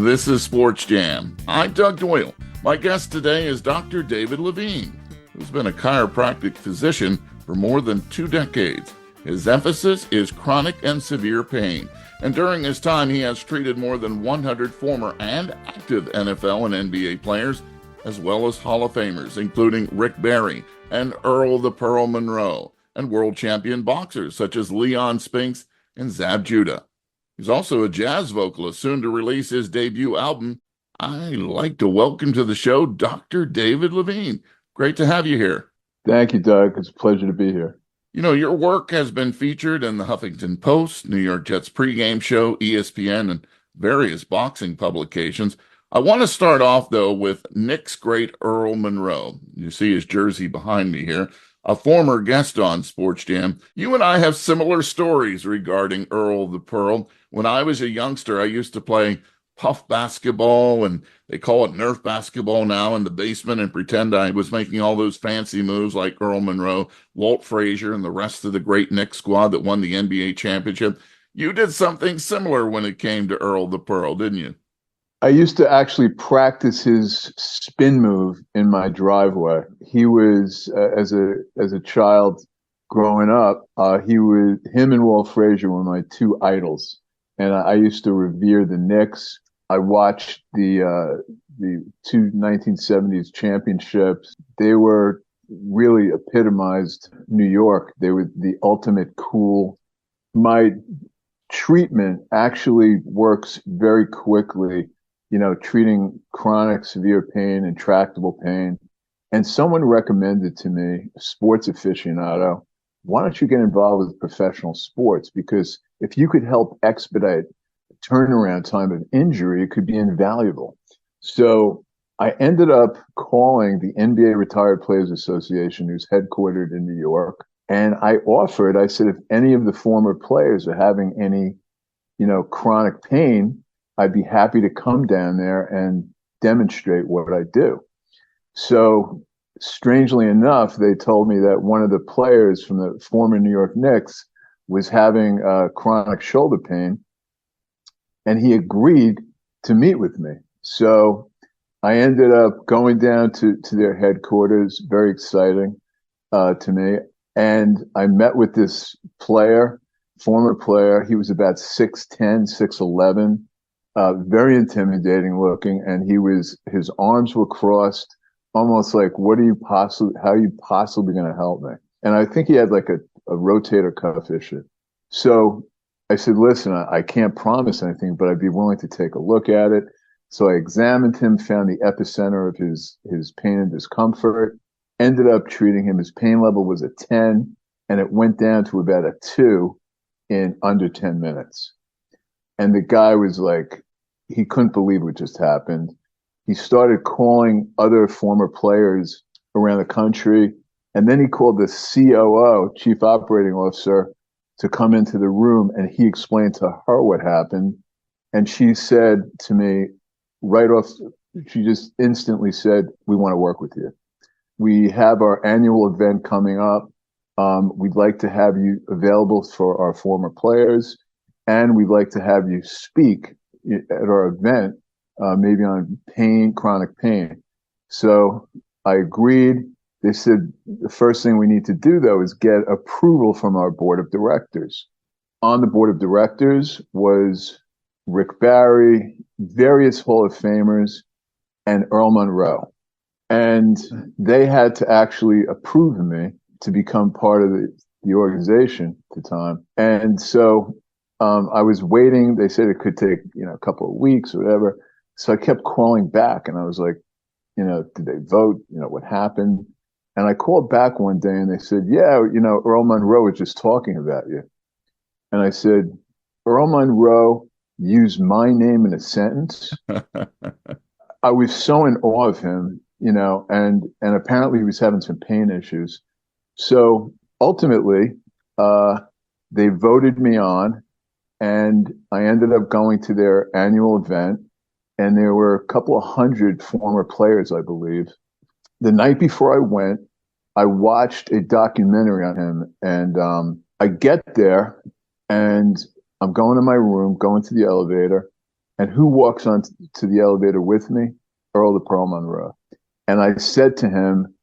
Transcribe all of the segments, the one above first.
This is Sports Jam. I'm Doug Doyle. My guest today is Dr. David Levine, who's been a chiropractic physician for more than 2 decades. His emphasis is chronic and severe pain, and during his time he has treated more than 100 former and active NFL and NBA players, as well as Hall of Famers, including Rick Barry and Earl the Pearl Monroe, and world champion boxers such as Leon Spinks and Zab Judah. He's also a jazz vocalist, soon to release his debut album. I'd like to welcome to the show Dr. David Levine. Great to have you here. Thank you, Doug. It's a pleasure to be here. You know, your work has been featured in the Huffington Post, New York Jets pregame show, ESPN, and various boxing publications. I want to start off, though, with Knicks great Earl Monroe. You see his jersey behind me here. A former guest on Sports Jam. You and I have similar stories regarding Earl the Pearl. When I was a youngster, I used to play puff basketball, and they call it Nerf basketball now, in the basement, and pretend I was making all those fancy moves like Earl Monroe, Walt Frazier, and the rest of the great Knicks squad that won the NBA championship. You did something similar when it came to Earl the Pearl, didn't you? I used to actually practice his spin move in my driveway. He was, as a child growing up, him and Walt Frazier were my 2 idols. And I used to revere the Knicks. I watched the 2 1970s championships. They were really epitomized New York. They were the ultimate cool. My treatment actually works very quickly, treating chronic severe pain, intractable pain. And someone recommended to me, a sports aficionado, why don't you get involved with professional sports? Because if you could help expedite the turnaround time of injury, it could be invaluable. So I ended up calling the NBA Retired Players Association, who's headquartered in New York. And I said, if any of the former players are having any, chronic pain, I'd be happy to come down there and demonstrate what I do. So strangely enough, they told me that one of the players from the former New York Knicks was having chronic shoulder pain, and he agreed to meet with me. So I ended up going down to their headquarters, very exciting to me. And I met with this former player. He was about 6'10", 6'11", very intimidating looking. And his arms were crossed, almost like, how are you possibly going to help me? And I think he had like a rotator cuff issue. So I said, listen, I can't promise anything, but I'd be willing to take a look at it. So I examined him, found the epicenter of his pain and discomfort, ended up treating him. His pain level was a 10, and it went down to about a 2 in under 10 minutes. And the guy was like, he couldn't believe what just happened. He started calling other former players around the country. And then he called the COO, Chief Operating Officer, to come into the room, and he explained to her what happened. And she said to me right off, she just instantly said, we want to work with you. We have our annual event coming up. We'd like to have you available for our former players, and we'd like to have you speak at our event, maybe on chronic pain. So I agreed. They said the first thing we need to do, though, is get approval from our board of directors. On the board of directors was Rick Barry, various Hall of Famers, and Earl Monroe. And they had to actually approve me to become part of the organization at the time. And so I was waiting. They said it could take, a couple of weeks or whatever. So I kept calling back, and I was like, did they vote? What happened? And I called back one day, and they said, yeah, Earl Monroe was just talking about you. And I said, Earl Monroe used my name in a sentence. I was so in awe of him, and apparently he was having some pain issues. So ultimately, they voted me on, and I ended up going to their annual event, and there were a couple of 100 former players, I believe. The night before I went, I watched a documentary on him, and I get there, and I'm going to my room, going to the elevator, And who walks on to the elevator with me? Earl the Pearl Monroe. And I said to him,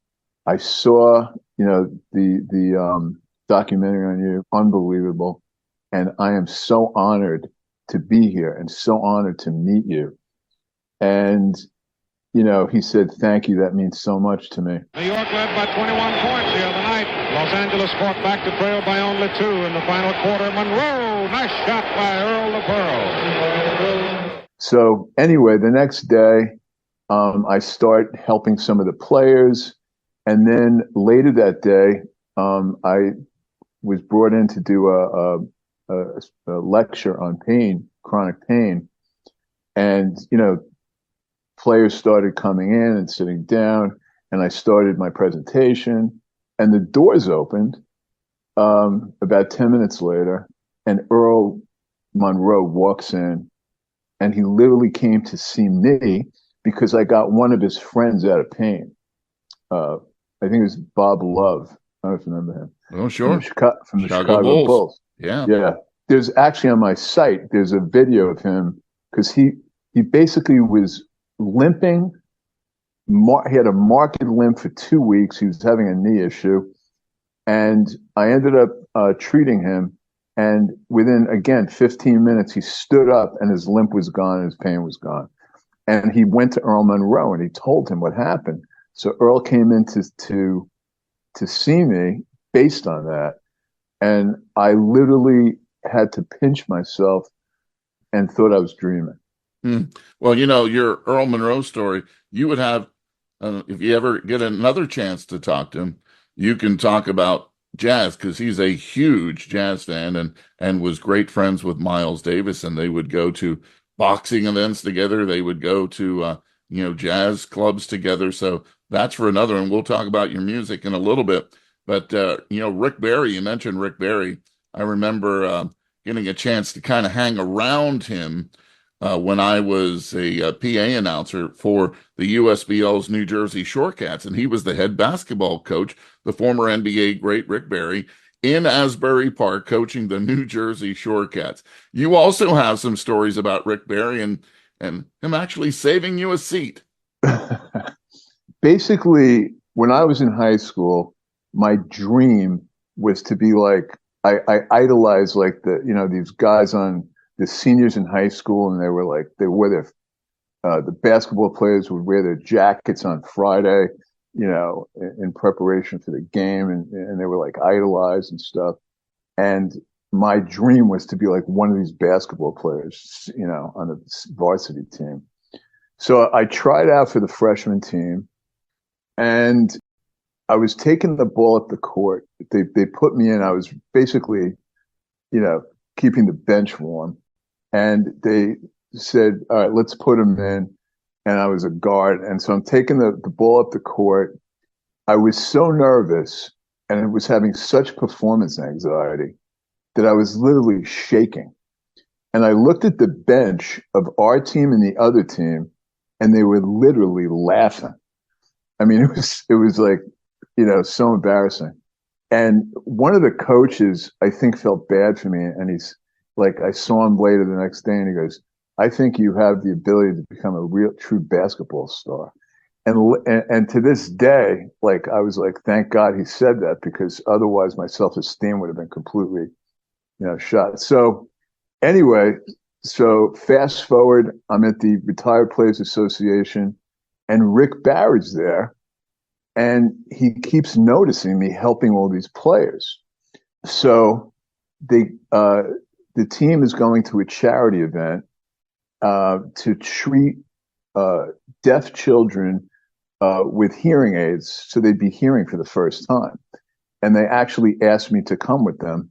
I saw, the documentary on you, unbelievable. And I am so honored to be here and so honored to meet you. And, he said, thank you. That means so much to me. New York led by 21 points the other night. Los Angeles fought back to trail by only 2 in the final quarter. Monroe, nice shot by Earl the Pearl. So anyway, the next day, I start helping some of the players. And then later that day, I was brought in to do a lecture on pain, chronic pain. And, players started coming in and sitting down, and I started my presentation, and the doors opened about 10 minutes later, and Earl Monroe walks in, and he literally came to see me because I got one of his friends out of pain. I think it was Bob Love. I don't know if you remember him. Oh, sure. From the Chicago Bulls. Yeah. Yeah. There's actually on my site, there's a video of him because he basically was limping. He had a marked limp for 2 weeks. He was having a knee issue. And I ended up treating him. And within, again, 15 minutes, he stood up and his limp was gone and his pain was gone. And he went to Earl Monroe and he told him what happened. So Earl came in to see me based on that. And I literally had to pinch myself and thought I was dreaming. Well, your Earl Monroe story, you would have, if you ever get another chance to talk to him, you can talk about jazz because he's a huge jazz fan and was great friends with Miles Davis, and they would go to boxing events together. They would go to, jazz clubs together. So that's for another, and we'll talk about your music in a little bit. But, Rick Barry, you mentioned Rick Barry. I remember getting a chance to kind of hang around him when I was a PA announcer for the USBL's New Jersey Shorecats, and he was the head basketball coach, the former NBA great Rick Barry, in Asbury Park coaching the New Jersey Shorecats. You also have some stories about Rick Barry and him actually saving you a seat. Basically, when I was in high school, my dream was to be like, I idolized like these guys on the seniors in high school, and they wore the basketball players would wear their jackets on Friday, in preparation for the game, and they were like idolized and stuff. And my dream was to be like one of these basketball players, on the varsity team. So I tried out for the freshman team, and I was taking the ball up the court. They put me in. I was basically, keeping the bench warm. And they said, all right, let's put him in. And I was a guard. And so I'm taking the ball up the court. I was so nervous and it was having such performance anxiety that I was literally shaking. And I looked at the bench of our team and the other team, and they were literally laughing. I mean, it was like, so embarrassing. And one of the coaches, I think, felt bad for me. And he's like, I saw him later the next day and he goes, I think you have the ability to become a real true basketball star. And to this day, like, I was like, thank God he said that, because otherwise my self-esteem would have been completely, shot. So anyway, so fast forward, I'm at the Retired Players Association and Rick Barry's there. And he keeps noticing me helping all these players. So the team is going to a charity event to treat deaf children with hearing aids, so they'd be hearing for the first time. And they actually asked me to come with them.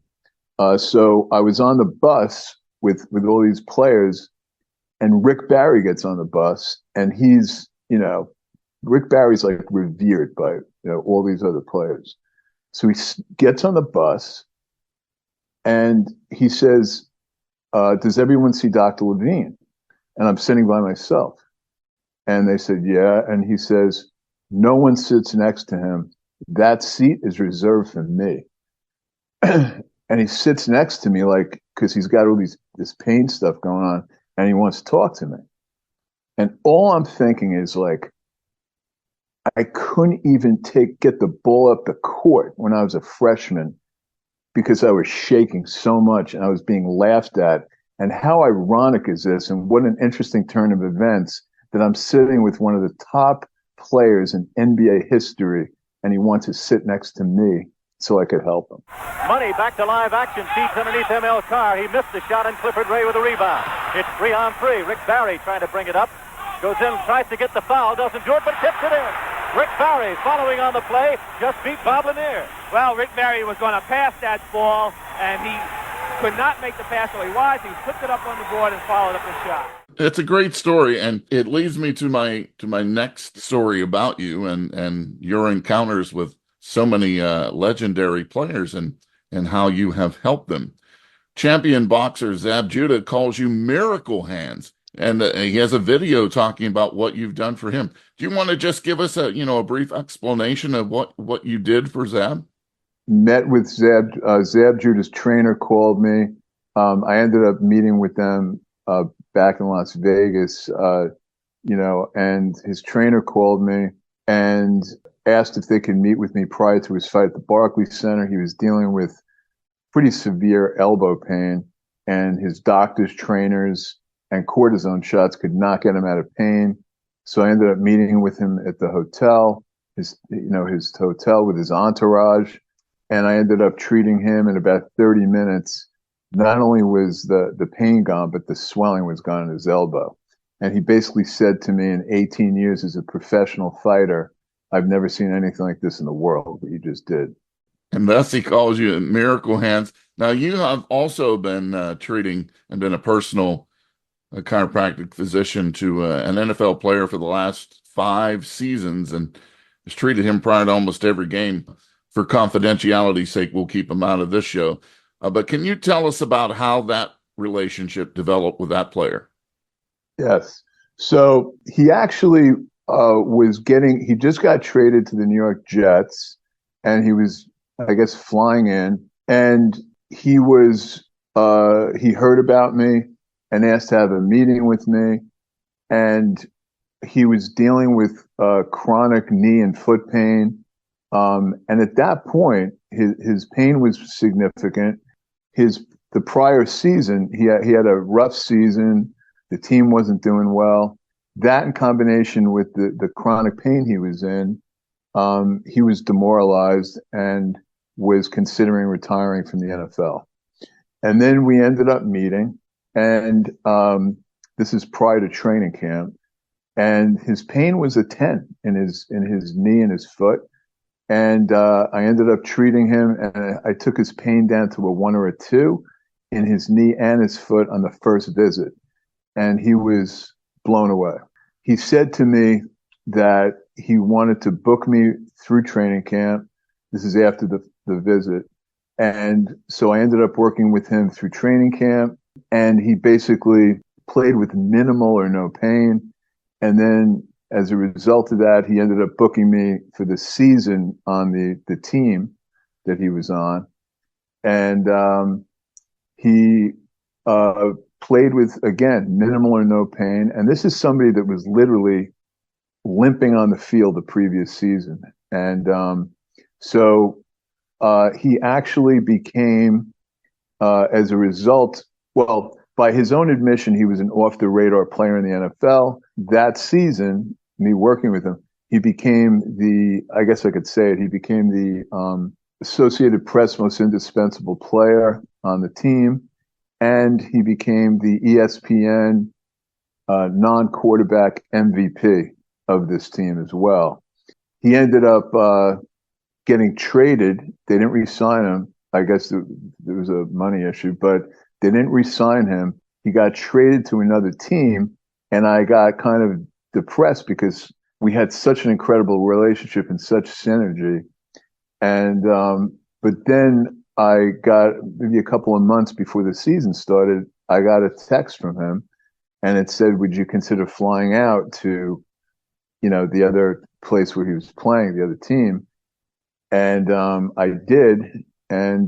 So I was on the bus with all these players, and Rick Barry gets on the bus, and he's, Rick Barry's like revered by all these other players. So he gets on the bus and he says, does everyone see Dr. Levine? And I'm sitting by myself. And they said, yeah. And he says, no one sits next to him. That seat is reserved for me. And he sits next to me, like, because he's got all this pain stuff going on. and he wants to talk to me. And all I'm thinking is like, I couldn't even get the ball up the court when I was a freshman because I was shaking so much and I was being laughed at. And how ironic is this? And what an interesting turn of events that I'm sitting with one of the top players in NBA history, and he wants to sit next to me so I could help him. Money back to live action. Feeds underneath ML Carr. He missed the shot, and Clifford Ray with a rebound. It's 3-on-3. Rick Barry trying to bring it up. Goes in, tries to get the foul. Doesn't do it, but tips it in. Rick Barry following on the play. Just beat Bob Lanier. Well, Rick Barry was going to pass that ball, and he could not make the pass where he was. He flipped it up on the board and followed up the shot. It's a great story, and it leads me to my next story about you and your encounters with so many legendary players and how you have helped them. Champion boxer Zab Judah calls you Miracle Hands, and he has a video talking about what you've done for him. Do you want to just give us a brief explanation of what you did for Zab? Met with Zab. Zab Judah's trainer called me. I ended up meeting with them back in Las Vegas, and his trainer called me and asked if they could meet with me prior to his fight at the Barclays Center. He was dealing with pretty severe elbow pain, and his doctors, trainers, and cortisone shots could not get him out of pain. So I ended up meeting with him at the hotel, his hotel with his entourage. And I ended up treating him in about 30 minutes. Not only was the pain gone, but the swelling was gone in his elbow. And he basically said to me, in 18 years as a professional fighter, I've never seen anything like this in the world, what you just did. And thus he calls you Miracle Hands. Now, you have also been treating and been a personal chiropractic physician to an NFL player for the last 5 seasons, and has treated him prior to almost every game. For confidentiality's sake, we'll keep him out of this show. But can you tell us about how that relationship developed with that player? Yes. So he actually he just got traded to the New York Jets, and he was, I guess, flying in, and he heard about me and asked to have a meeting with me. And he was dealing with chronic knee and foot pain. And at that point, his pain was significant. The prior season, he had a rough season. The team wasn't doing well. That, in combination with the chronic pain he was in, he was demoralized and was considering retiring from the NFL. And then we ended up meeting, and this is prior to training camp. And his pain was a 10 in his knee and his foot. And I ended up treating him, and I took his pain down to a 1 or a 2 in his knee and his foot on the first visit. And he was blown away. He said to me that he wanted to book me through training camp. This is after the visit. And so I ended up working with him through training camp, and he basically played with minimal or no pain. And then as a result of that, he ended up booking me for the season on the team that he was on. And he played with, again, minimal or no pain. And this is somebody that was literally limping on the field the previous season. And so he actually became, as a result, well, by his own admission, he was an off-the-radar player in the NFL. That season, me working with him, he became I guess I could say it, he became the Associated Press most indispensable player on the team, and he became the ESPN non-quarterback MVP of this team as well. He ended up getting traded. They didn't re-sign him. I guess there was a money issue, but they didn't re-sign him. He got traded to another team, and I got kind of depressed because we had such an incredible relationship and such synergy. And but then I got, maybe a couple of months before the season started, I got a text from him, and it said, "Would you consider flying out to, the other place where he was playing, the other team?" And I did. And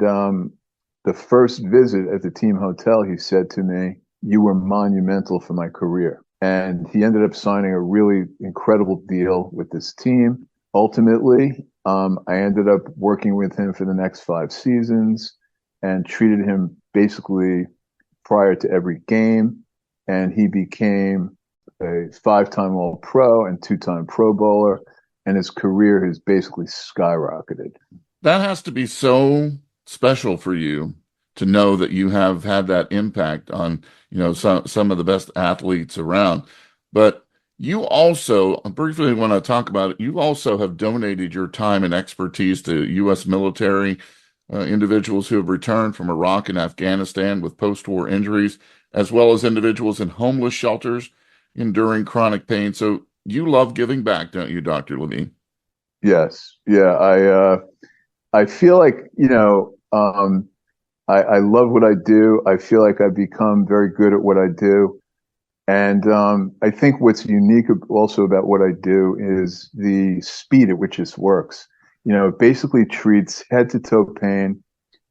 the first visit at the team hotel, he said to me, you were monumental for my career. And he ended up signing a really incredible deal with this team. Ultimately, I ended up working with him for the next 5 seasons and treated him basically prior to every game. And he became a 5-time All-Pro and 2-time Pro Bowler. And his career has basically skyrocketed. That has to be so special for you to know that you have had that impact on, some of the best athletes around. But you also, briefly want to talk about it, you also have donated your time and expertise to U.S. military individuals who have returned from Iraq and Afghanistan with post-war injuries, as well as individuals in homeless shelters enduring chronic pain. So you love giving back, don't you, Dr. Levine? Yes. Yeah. I feel like, I love what I do. I feel like I've become very good at what I do. And I think what's unique also about what I do is the speed at which this works. It basically treats head to toe pain.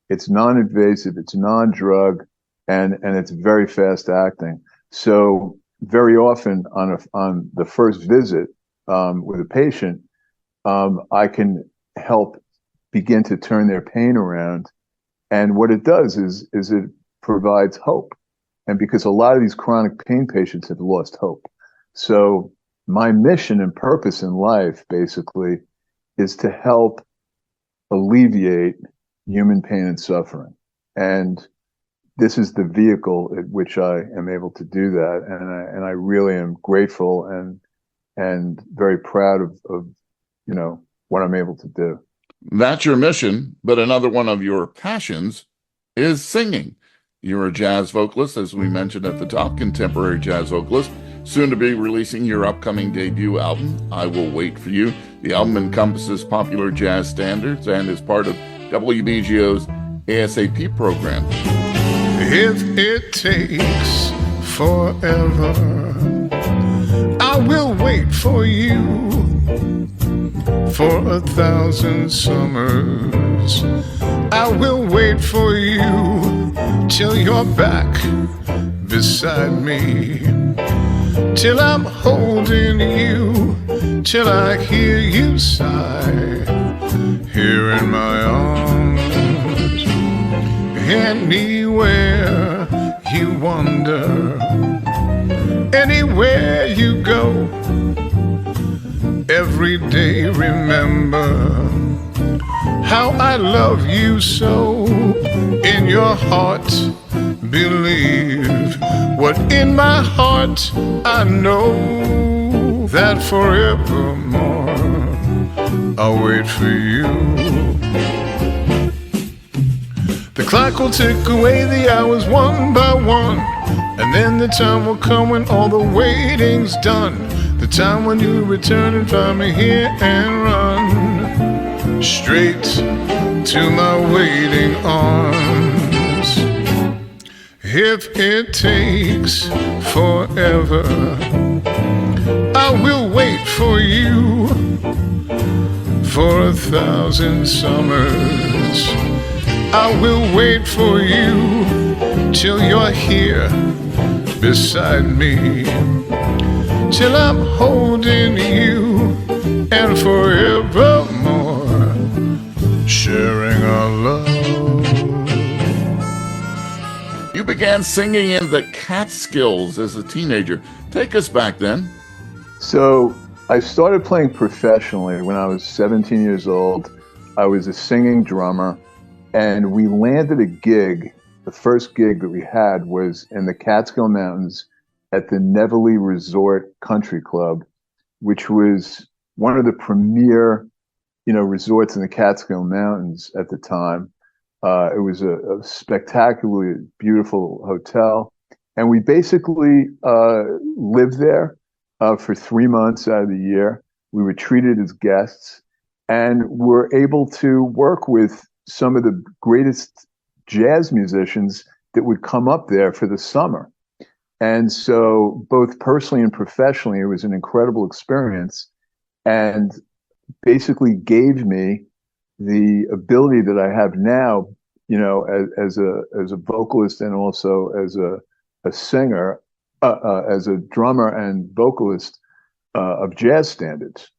It's non-invasive, it's non-drug, and it's very fast acting. So very often on the first visit with a patient, I can help begin to turn their pain around. And what it does is it provides hope. And because a lot of these chronic pain patients have lost hope. So my mission and purpose in life basically is to help alleviate human pain and suffering. And this is the vehicle at which I am able to do that. And I really am grateful and very proud of what I'm able to do. That's your mission, but another one of your passions is singing. You're a jazz vocalist, as we mentioned at the top, contemporary jazz vocalist, soon to be releasing your upcoming debut album, I Will Wait for You. The album encompasses popular jazz standards and is part of WBGO's ASAP program. If it takes forever, I will wait for you. For 1,000 summers, I will wait for you till you're back beside me, till I'm holding you, till I hear you sigh here in my arms. Anywhere you wander, anywhere you go, every day remember how I love you so. In your heart believe what in my heart I know, that forevermore I'll wait for you. The clock will tick away the hours one by one, and then the time will come when all the waiting's done. The time when you return and find me here and run straight to my waiting arms. If it takes forever, I will wait for you. For 1,000 summers, I will wait for you till you're here beside me, till I'm holding you, and forevermore sharing our love. You began singing in the Catskills as a teenager. Take us back then. So I started playing professionally when I was 17 years old. I was a singing drummer, and we landed a gig. The first gig that we had was in the Catskill Mountains at the Neverly Resort Country Club, which was one of the premier, resorts in the Catskill Mountains at the time. It was a spectacularly beautiful hotel, and we basically lived there for 3 months out of the year. We were treated as guests, and were able to work with some of the greatest jazz musicians that would come up there for the summer. And so both personally and professionally, it was an incredible experience, and basically gave me the ability that I have now, as a vocalist and also as a a singer, as a drummer and vocalist of jazz standards.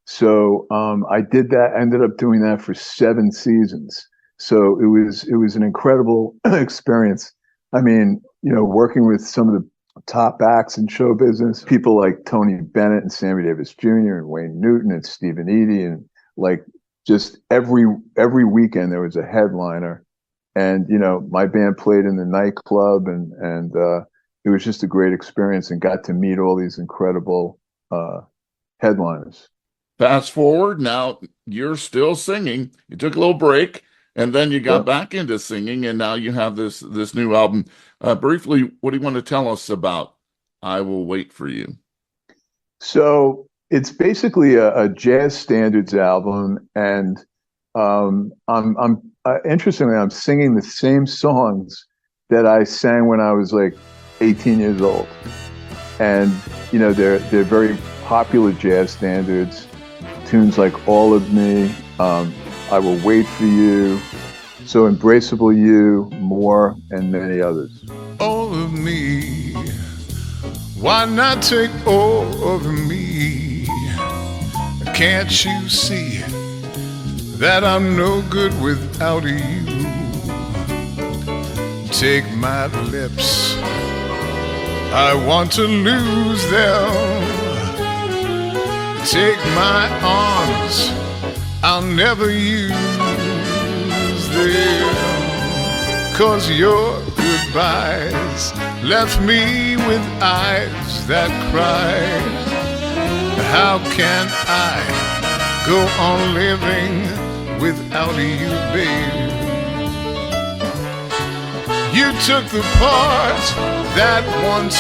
So I did that. Ended up doing that for 7 seasons. So it was an incredible experience. I mean, working with some of the top acts in show business, people like Tony Bennett and Sammy Davis Jr. and Wayne Newton and Stephen Eady, and like just every weekend there was a headliner, and my band played in the nightclub, and it was just a great experience, and got to meet all these incredible headliners. Fast forward, now you're still singing. You took a little break, and then you got back into singing, and now you have this new album. Briefly, what do you want to tell us about I Will Wait for You? So it's basically a jazz standards album, and I'm interestingly, I'm singing the same songs that I sang when I was like 18 years old, and they're very popular jazz standards. Tunes like All of Me, I Will Wait for You, So Embraceable You, More, and many others. All of me, why not take all of me? Can't you see that I'm no good without you? Take my lips, I want to lose them. Take my arms, I'll never use them. 'Cause your goodbyes left me with eyes that cry. How can I go on living without you, babe? You took the part that once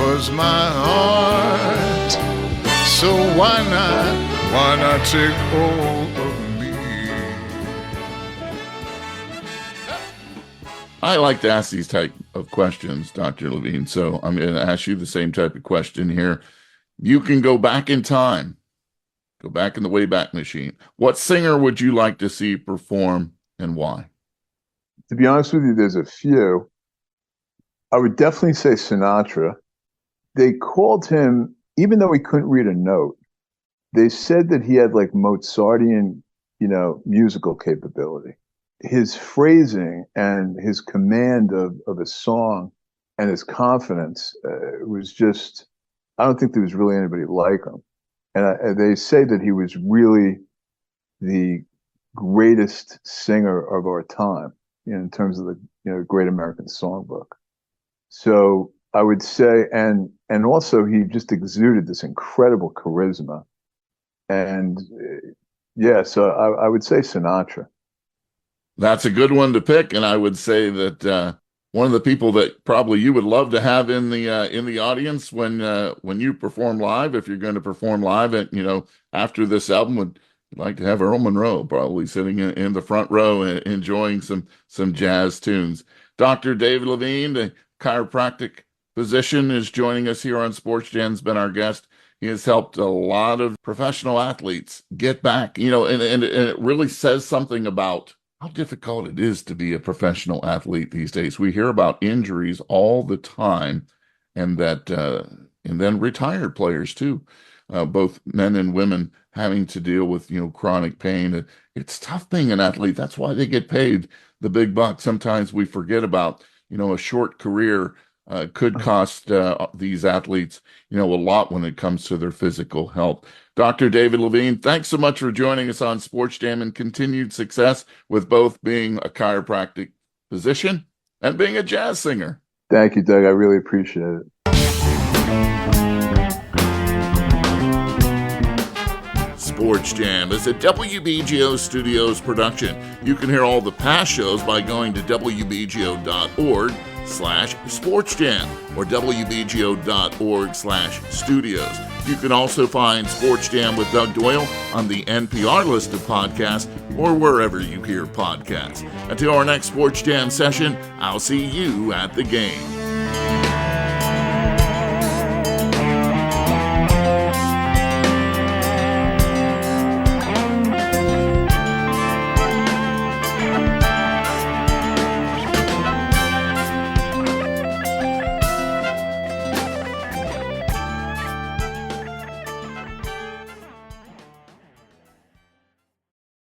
was my heart. So why not take all of me? I like to ask these type of questions, Dr. Levine. So I'm going to ask you the same type of question here. You can go back in time, go back in the Wayback Machine. What singer would you like to see perform, and why? To be honest with you, there's a few. I would definitely say Sinatra. They called him, even though he couldn't read a note, they said that he had like Mozartian, musical capability. His phrasing and his command of a song and his confidence was just, I don't think there was really anybody like him. And they say that he was really the greatest singer of our time, in terms of the Great American Songbook. So I would say, and also he just exuded this incredible charisma, and so I would say Sinatra. That's a good one to pick, and I would say that one of the people that probably you would love to have in the audience when you perform live, if you're going to perform live, and after this album, would like to have Earl Monroe probably sitting in the front row enjoying some jazz tunes. Dr. David Levine, the chiropractic physician, is joining us here on SportsJam. Has been our guest. He has helped a lot of professional athletes get back, and it really says something about how difficult it is to be a professional athlete these days. We hear about injuries all the time, and then retired players too, both men and women having to deal with chronic pain. It's tough being an athlete. That's why they get paid the big bucks. Sometimes we forget about a short career could cost these athletes a lot when it comes to their physical health. Dr. David Levine, thanks so much for joining us on SportsJam, and continued success with both being a chiropractic physician and being a jazz singer. Thank you, Doug. I really appreciate it. SportsJam is a WBGO Studios production. You can hear all the past shows by going to WBGO.org/SportsJam or WBGO.org/studios. You can also find SportsJam with Doug Doyle on the NPR list of podcasts or wherever you hear podcasts. Until our next SportsJam session, I'll see you at the game.